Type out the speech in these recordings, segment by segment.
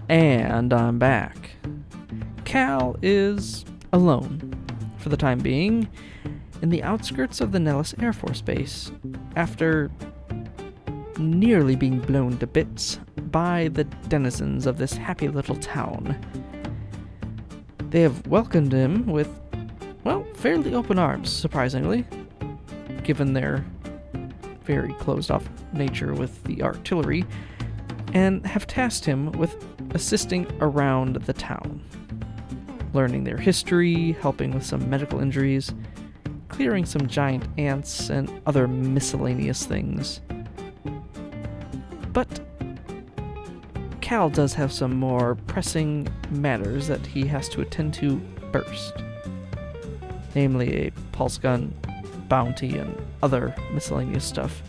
And I'm back. Cal is alone, for the time being, in the outskirts of the Nellis Air Force Base, after nearly being blown to bits by the denizens of this happy little town. They have welcomed him with, well, fairly open arms, surprisingly, given their very closed-off nature with the artillery, and have tasked him with assisting around the town, learning their history, helping with some medical injuries, clearing some giant ants, and other miscellaneous things. But Cal does have some more pressing matters that he has to attend to first, namely a pulse gun, bounty, and other miscellaneous stuff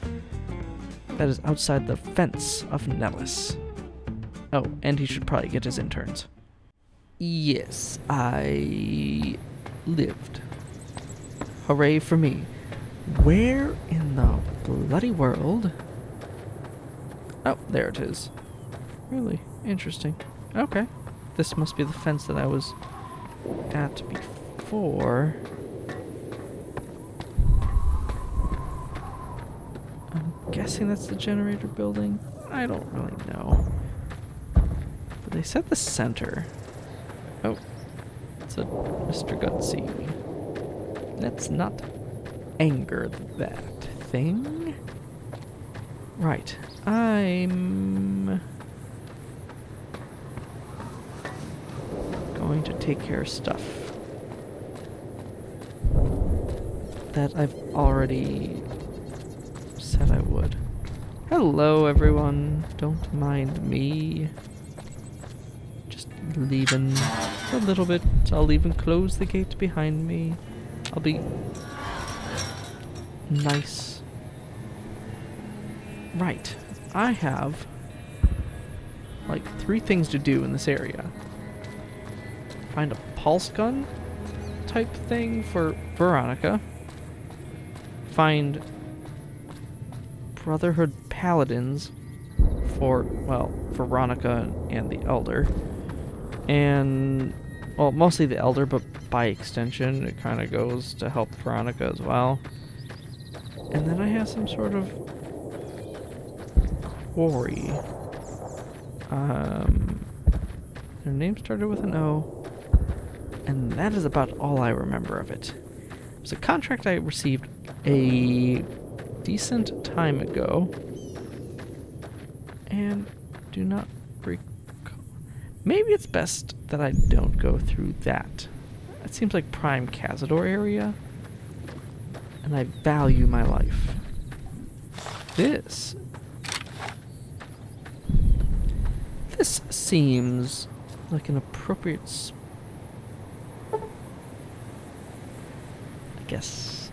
that is outside the fence of Nellis. Oh, and he should probably get his interns. Yes, I lived. Hooray for me. Where in the bloody world? Oh, there it is. Really interesting. Okay. This must be the fence that I was at before. I'm guessing that's the generator building. I don't really know. But they said the center. Oh. It's a Mr. Gutsy. Let's not anger that thing. Right. I'm going to take care of stuff that I've already said I would. Hello, everyone. Don't mind me. Just leaving for a little bit. I'll even close the gate behind me. I'll be nice. Right. I have like 3 things to do in this area. Find a pulse gun type thing for Veronica. Find Brotherhood Paladins for, well, Veronica and the Elder. And, well, mostly the Elder, but by extension, it kind of goes to help Veronica as well. And then I have some sort of quarry. Their name started with an O. And that is about all I remember of it. It was a contract I received a decent time ago. And do not recall. Maybe it's best that I don't go through that. It seems like prime Cazador area. And I value my life. This seems like an appropriate I guess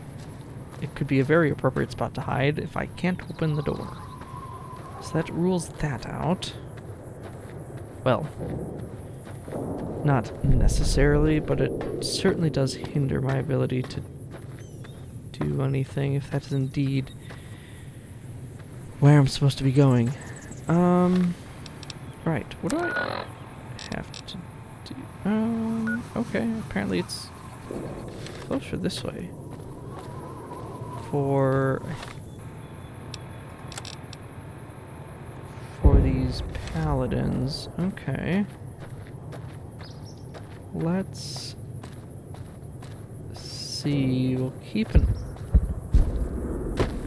it could be a very appropriate spot to hide if I can't open the door. So that rules that out. Well, not necessarily, but it certainly does hinder my ability to do anything if that is indeed where I'm supposed to be going. Right, what do I have to do? Okay, apparently it's closer this way. For these paladins, okay. Let's see, we'll keep an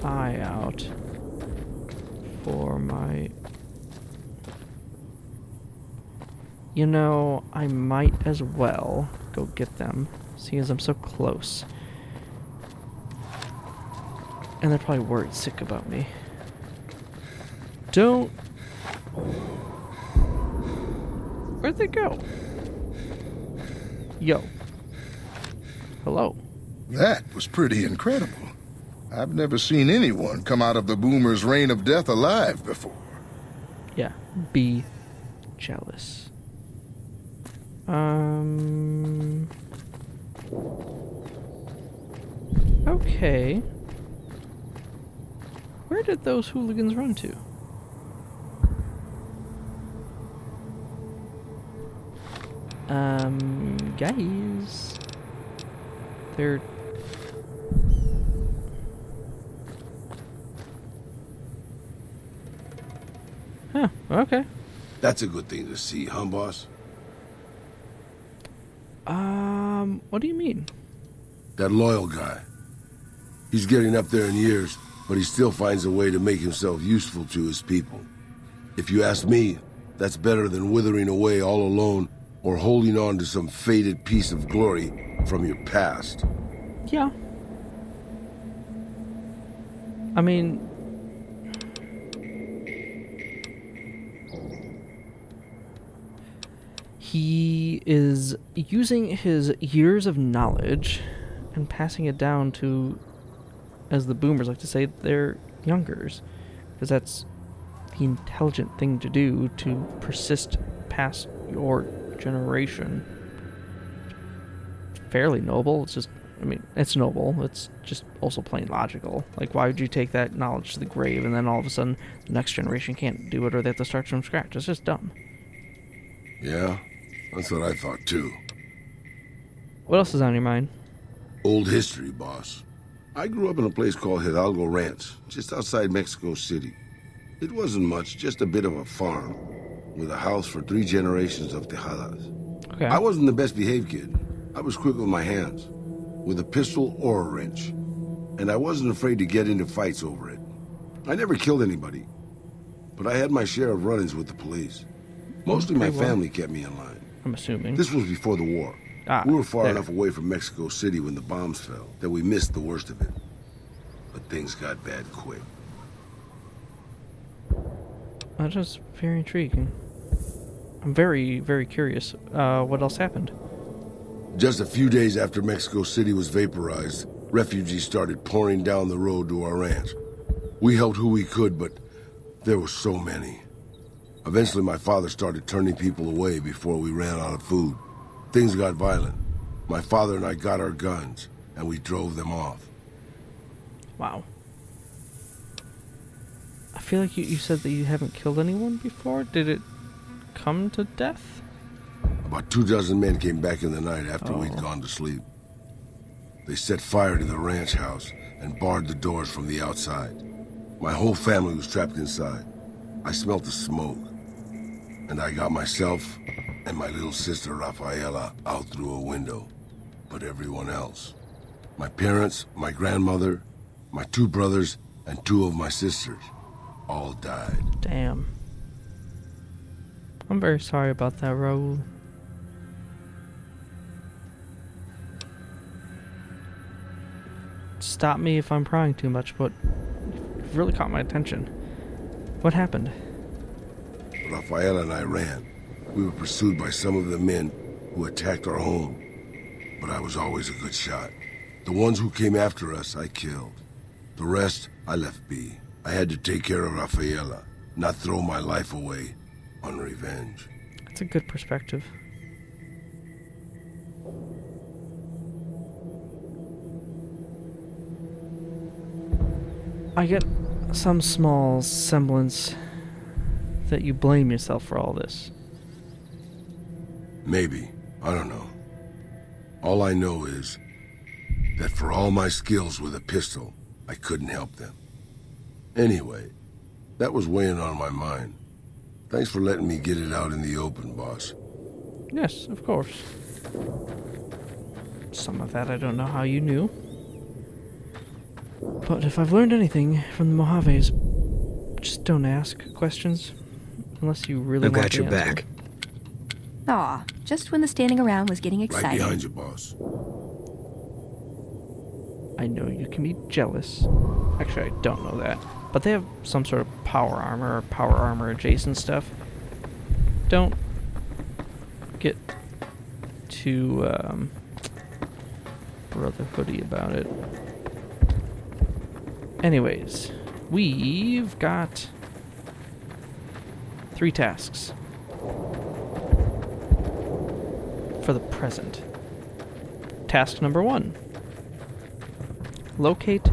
eye out for my... You know, I might as well go get them, seeing as I'm so close. And they're probably worried sick about me. Don't... Where'd they go? Yo. Hello. That was pretty incredible. I've never seen anyone come out of the Boomer's reign of death alive before. Yeah, be jealous. Okay. Where did those hooligans run to? Guys. They're... Huh, okay. That's a good thing to see, huh, boss? What do you mean? That loyal guy. He's getting up there in years, but he still finds a way to make himself useful to his people. If you ask me, that's better than withering away all alone or holding on to some faded piece of glory from your past. Yeah. I mean... He is using his years of knowledge and passing it down to, as the boomers like to say, their youngers. Because that's the intelligent thing to do, to persist past your generation. Fairly noble. It's just, I mean, it's noble. It's just also plain logical. Like, why would you take that knowledge to the grave and then all of a sudden the next generation can't do it or they have to start from scratch? It's just dumb. Yeah, that's what I thought too. What else is on your mind? Old history, boss. I grew up in a place called Hidalgo Ranch, just outside Mexico City. It wasn't much, just a bit of a farm, with a house for 3 generations of Tejadas. Okay. I wasn't the best behaved kid. I was quick with my hands, with a pistol or a wrench. And I wasn't afraid to get into fights over it. I never killed anybody, but I had my share of run-ins with the police. Mostly my family kept me in line. I'm assuming. This was before the war. We were far enough away from Mexico City when the bombs fell that we missed the worst of it. But things got bad quick. That is very intriguing. I'm very, very curious. What else happened? Just a few days after Mexico City was vaporized, refugees started pouring down the road to our ranch. We helped who we could, but there were so many. Eventually, my father started turning people away before we ran out of food. Things got violent. My father and I got our guns, and we drove them off. Wow. I feel like you said that you haven't killed anyone before. Did it come to death? About 24 men came back in the night after we'd gone to sleep. They set fire to the ranch house and barred the doors from the outside. My whole family was trapped inside. I smelt the smoke, and I got myself and my little sister Rafaela out through a window. But everyone else, my parents, my grandmother, my 2 brothers, and 2 of my sisters, all died. Damn. I'm very sorry about that, Raul. Stop me if I'm prying too much, but you've really caught my attention. What happened? Rafaela and I ran. We were pursued by some of the men who attacked our home. But I was always a good shot. The ones who came after us, I killed. The rest, I left be. I had to take care of Rafaela, not throw my life away on revenge. That's a good perspective. I get some small semblance that you blame yourself for all this. Maybe. I don't know. All I know is that for all my skills with a pistol, I couldn't help them. Anyway, that was weighing on my mind. Thanks for letting me get it out in the open, boss. Yes, of course. Some of that I don't know how you knew. But if I've learned anything from the Mojaves, just don't ask questions unless you really want I've got the your answer. back. Aw, just when the standing around was getting Right exciting. behind you, boss. I know you can be jealous. Actually, I don't know that. But they have some sort of power armor or power armor adjacent stuff. Don't get too brotherhoody about it. Anyways, we've got 3 tasks for the present. Task number 1. Locate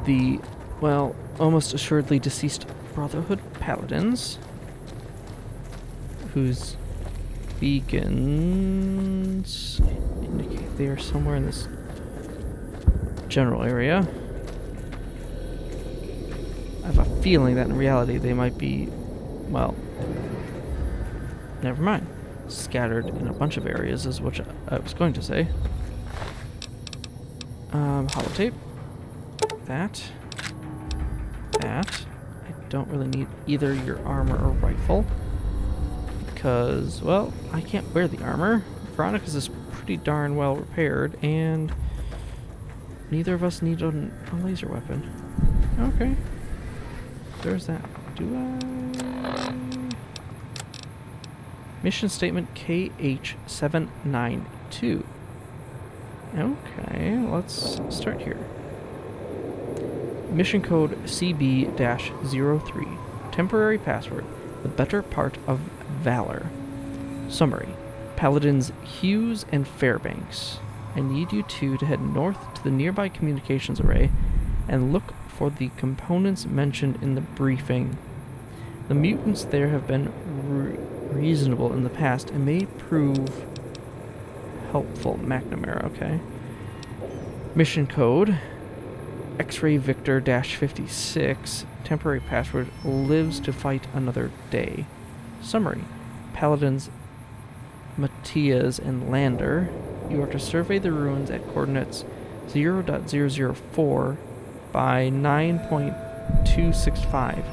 the, well, almost assuredly deceased Brotherhood Paladins, whose beacons indicate they are somewhere in this general area. I have a feeling that in reality they might be, well, never mind. Scattered in a bunch of areas is what I was going to say. Holotape. That. That. I don't really need either your armor or rifle. Because, well, I can't wear the armor. Veronica's is pretty darn well repaired, and neither of us need a laser weapon. Okay. There's that. Do I? Mission statement KH792. Okay, let's start here. Mission code CB-03. Temporary password. The better part of valor. Summary. Paladins Hughes and Fairbanks. I need you two to head north to the nearby communications array and look for the components mentioned in the briefing. The mutants there have been reasonable in the past and may prove helpful. McNamara, okay. Mission code X-Ray Victor-56. Temporary password. Lives to fight another day. Summary. Paladins Matias and Lander. You are to survey the ruins at coordinates 0.004 by 9.265.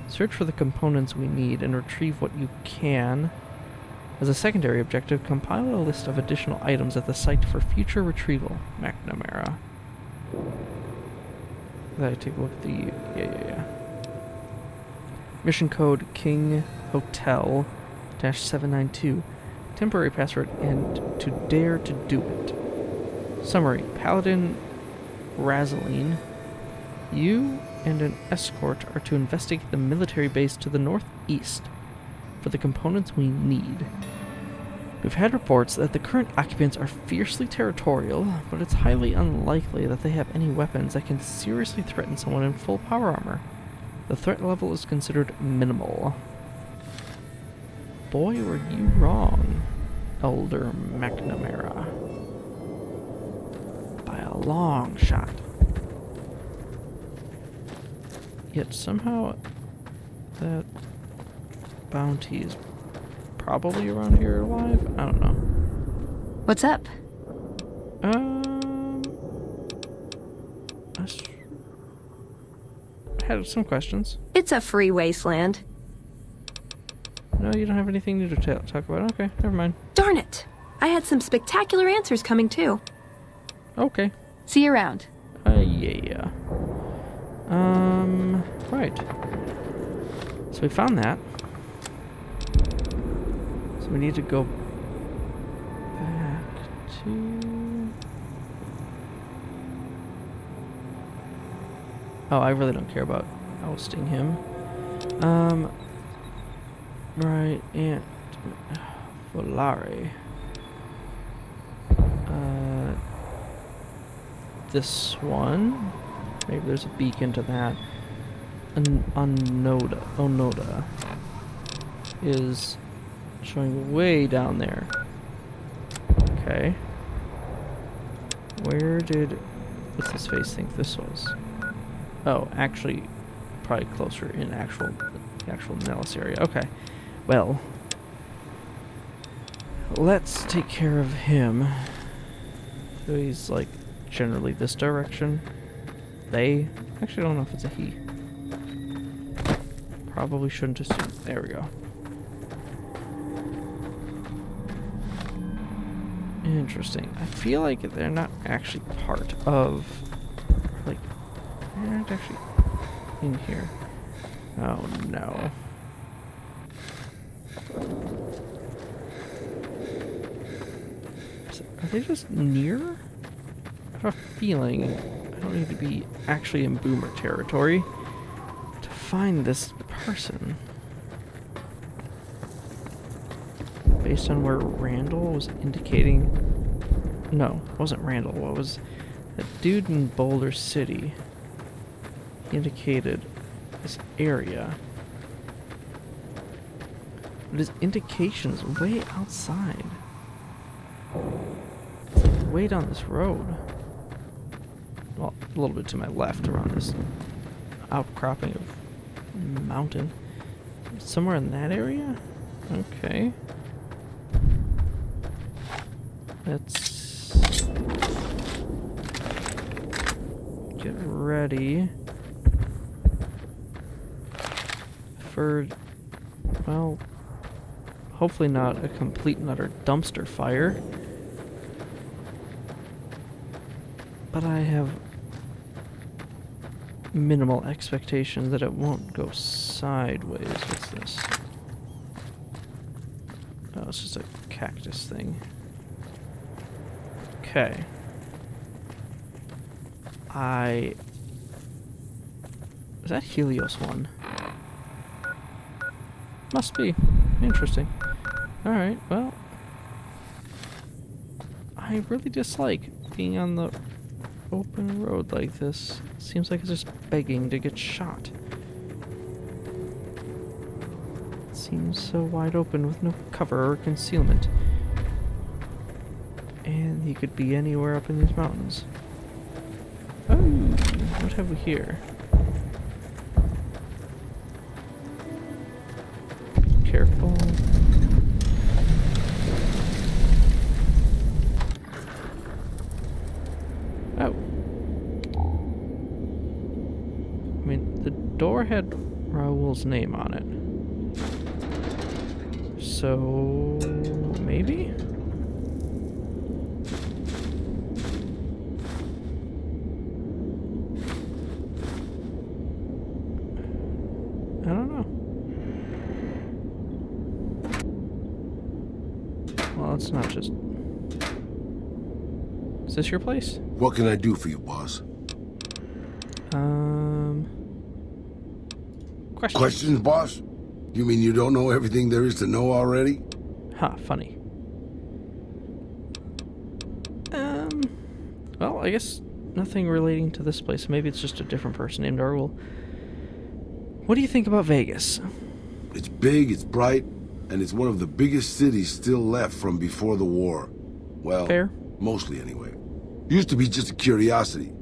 Search for the components we need and retrieve what you can. As a secondary objective, compile a list of additional items at the site for future retrieval. McNamara. Let I take a look at the... Yeah. Mission code King Hotel -792. Temporary password and to dare to do it. Summary. Paladin Razeline. You and an escort are to investigate the military base to the northeast for the components we need. We've had reports that the current occupants are fiercely territorial, but it's highly unlikely that they have any weapons that can seriously threaten someone in full power armor. The threat level is considered minimal. Boy, were you wrong, Elder McNamara. By a long shot. Yet somehow that bounty is probably around here alive? I don't know. What's up? I had some questions. It's a free wasteland. No, you don't have anything new to talk about. Okay, never mind. Darn it! I had some spectacular answers coming too. Okay. See you around. Yeah. Right. So we found that. So we need to go back to... Oh, I really don't care about ousting him. Right, and... Volare. This one. Maybe there's a beacon to that. Onoda is showing way down there. Okay. Where did what's his face think this was? Oh, actually, probably closer in the actual Nellis area. Okay. Well, let's take care of him. So he's like generally this direction. They actually don't know if it's a he. Probably shouldn't assume. There we go. Interesting. I feel like they're not actually part of, like, they're not actually in here. Oh no. Are they just near? I have a feeling I don't need to be actually in boomer territory to find this person. Based on where Randall was indicating... No, it wasn't Randall. What was... That dude in Boulder City. He indicated this area. But his indication is way outside. It's like way down this road. Well, a little bit to my left around this outcropping of mountain. Somewhere in that area? Okay. Let's get ready for, well, hopefully not a complete and utter dumpster fire. But I have minimal expectation that it won't go sideways. What's this? Oh, it's just a cactus thing. Okay. Is that Helios 1? Must be. Interesting. Alright, well. I really dislike being on the open road like this. Seems like it's just begging to get shot. It seems so wide open with no cover or concealment. And he could be anywhere up in these mountains. Oh, what have we here? Careful. Oh. I mean, the door had Raoul's name on it. So, maybe? I don't know. Well, it's not just... Is this your place? What can I do for you, boss? Questions, boss? You mean you don't know everything there is to know already? Ha, funny. Well, I guess nothing relating to this place. Maybe it's just a different person named Raoul. What do you think about Vegas? It's big, it's bright, and it's one of the biggest cities still left from before the war. Well, fair. Mostly anyway. Used to be just a curiosity.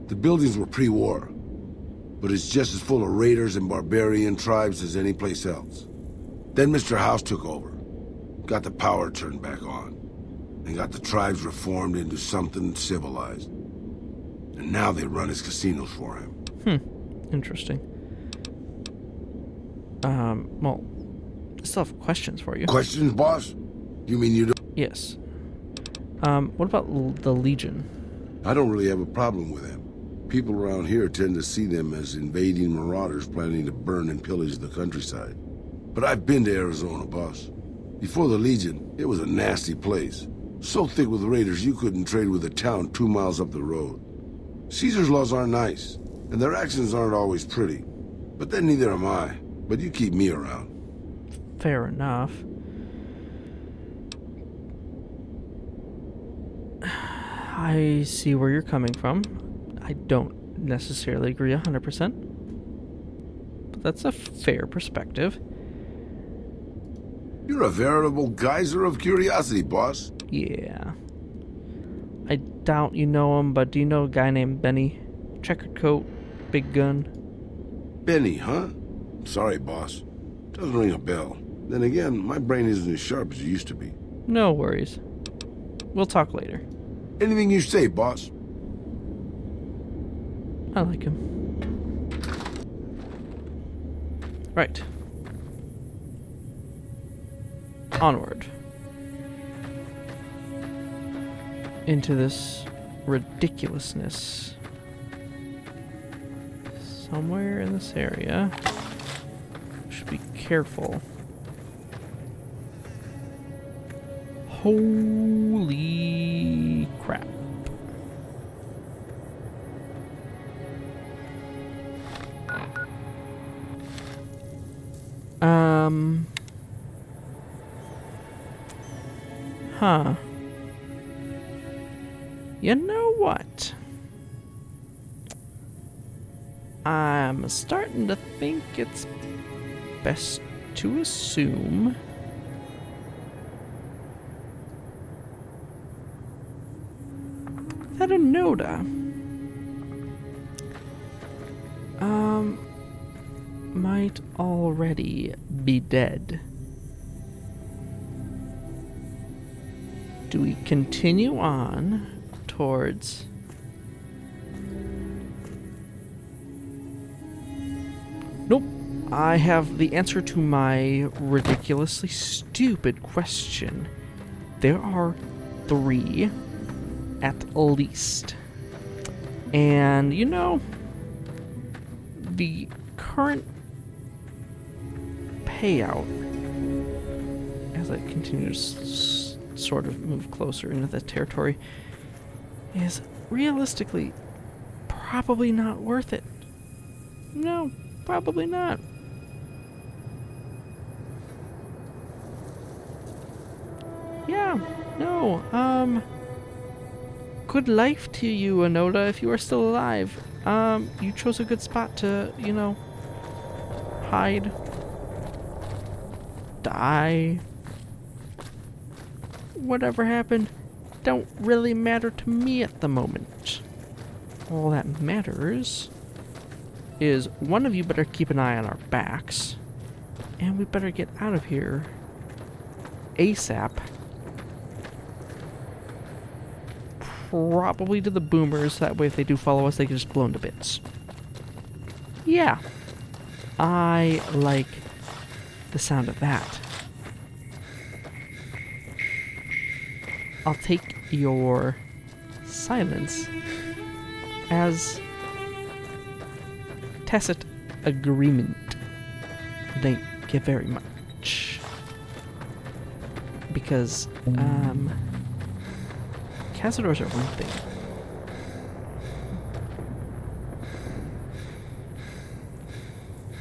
The buildings were pre-war. But it's just as full of raiders and barbarian tribes as any place else. Then Mr. House took over. Got the power turned back on. And got the tribes reformed into something civilized. And now they run his casinos for him. Interesting. Well, I still have questions for you. Questions, boss? You mean you don't? Yes. What about the Legion? I don't really have a problem with them. People around here tend to see them as invading marauders planning to burn and pillage the countryside. But I've been to Arizona, boss. Before the Legion, it was a nasty place. So thick with raiders you couldn't trade with a town 2 miles up the road. Caesar's laws aren't nice, and their actions aren't always pretty. But then neither am I. But you keep me around. Fair enough. I see where you're coming from. I don't necessarily agree 100%. But that's a fair perspective. You're a veritable geyser of curiosity, boss. Yeah. I doubt you know him, but do you know a guy named Benny? Checkered coat, big gun. Benny, huh? Sorry, boss. Doesn't ring a bell. Then again, my brain isn't as sharp as it used to be. No worries. We'll talk later. Anything you say, boss. I like him. Right. Onward. Into this ridiculousness. Somewhere in this area. Should be careful. Holy crap. Huh. You know what? I'm starting to think it's best to assume that Enoda might already be dead. Do we continue on towards... Nope. I have the answer to my ridiculously stupid question. There are 3 at least. And, you know, the current payout, as I continue to sort of move closer into the territory, is realistically probably not worth it. No, probably not. Yeah, no, good life to you, Enoda, if you are still alive. You chose a good spot to, you know, hide, die, whatever happened, don't really matter to me at the moment. All that matters is one of you better keep an eye on our backs, and we better get out of here ASAP. Probably to the boomers, that way if they do follow us, they can just blow into bits. Yeah, I like the sound of that. I'll take your silence as tacit agreement. Thank you very much. Because, cazadors are one thing.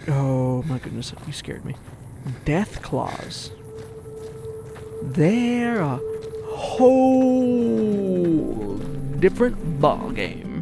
Oh my goodness, you scared me. Deathclaws. They're a whole different ball game.